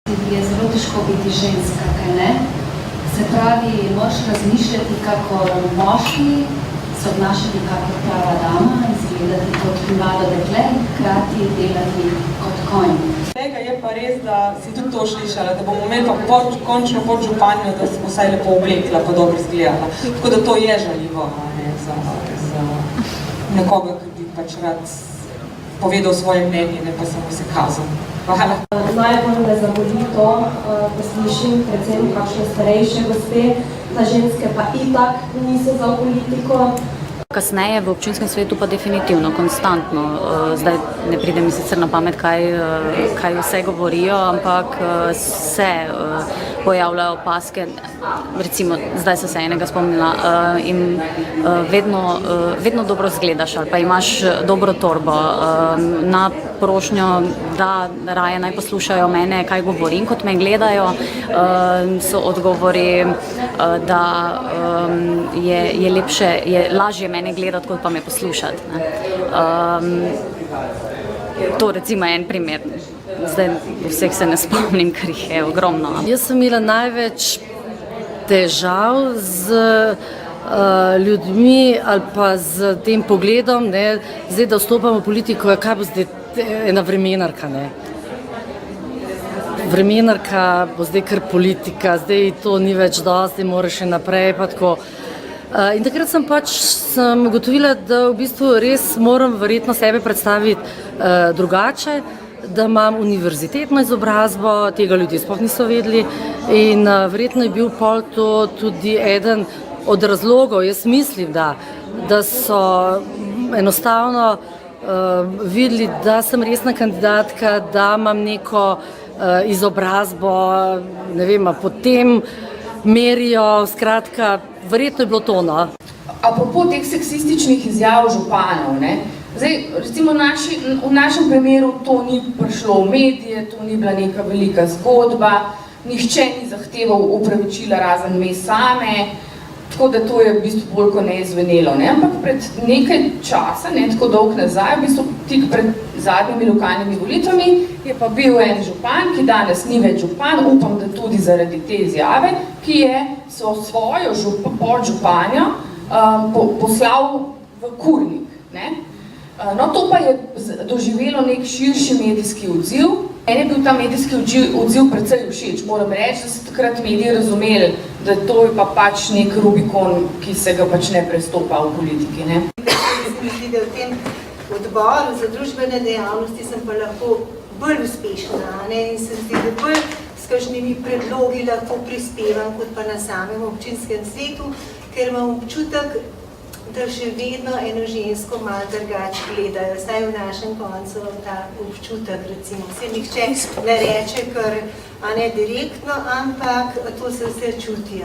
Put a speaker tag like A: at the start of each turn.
A: Je zelo težko biti ženska, kaj ne? Se pravi, moraš razmišljati kakor moški, se obnašati kakor prava dama, izgledati kot mlado dekle in hkrati delati kot konj.
B: Tega je pa res, da si tudi to slišala, da bomo imeli pa končno podžupanjo, da se bo vsaj lepo oblekla, pa dobro izgledala. Tako da to je žaljivo za nekoga, ki bi pač rad povedal svoje mnenje, ne pa samo se kazal. Hvala.
C: Najbolj me zaboli to, da slišim predvsem kakšne starejše gospe, da ženske pa itak niso za politiko.
D: Kasneje v občinskem svetu pa definitivno, konstantno. Zdaj ne pride mi sicer na pamet, kaj vse govorijo, ampak se pojavljajo opaske, recimo zdaj sem se enega spomnila, in vedno dobro zgledaš ali pa imaš dobro torbo. Na prošnjo, da raje naj poslušajo mene, kaj govorim, kot me gledajo, so odgovori, da je lažje mene gledati, kot pa me poslušati. To recimo je en primer. Zdaj vseh se ne spomnim, ker jih je ogromno.
E: Jaz sem imela največ težav z ljudmi ali pa z tem pogledom, ne, zdaj, da vstopamo v politiko, kaj bo zdaj ena vremenarka, ne. Vremenarka bo zdaj kar politika, zdaj to ni več dosti, moraš še naprej, pa tako. In takrat sem ugotovila, da v bistvu res moram verjetno sebe predstaviti drugače, da imam univerzitetno izobrazbo, tega ljudje sploh niso vedeli in verjetno je bil pol to tudi eden od razlogov, jaz mislim, da so enostavno videli, da sem resna kandidatka, da imam neko izobrazbo, ne vem, potem merijo, skratka, verjetno je bilo to, no.
F: Apropo teh seksističnih izjav županov, ne, zdaj, recimo v našem primeru to ni prišlo v medije, to ni bila neka velika zgodba, nihče ni zahteval upravičila razen me same, tako da to je v bistvu bolj kot ne izvenelo, ne, ampak pred nekaj časa, ne tako dolg nazaj, v bistvu tik pred zadnjimi lokalnimi volitvami, je pa bil en župan, ki danes ni več župan, upam, da tudi zaradi te izjave, ki je svojo podžupanjo poslal v kurnik, ne. No, to pa je doživelo nek širši medijski odziv. Meni je bil ta medijski odziv precej všeč, moram reči, da so takrat mediji razumeli, da to je pa pač nek Rubikon, ki se ga pač ne prestopa v politiki, ne.
G: V tem odboru za družbene dejavnosti sem pa lahko bolj uspešna, ne, in se zdi, da bolj s kakšnimi predlogi lahko prispevam, kot pa na samem občinskem svetu, ker imam občutek, da še vedno eno žensko malo drugače gledajo, saj v našem koncu ta občutek, recimo, se nihče ne reče kar, a ne direktno, ampak to se vse čuti.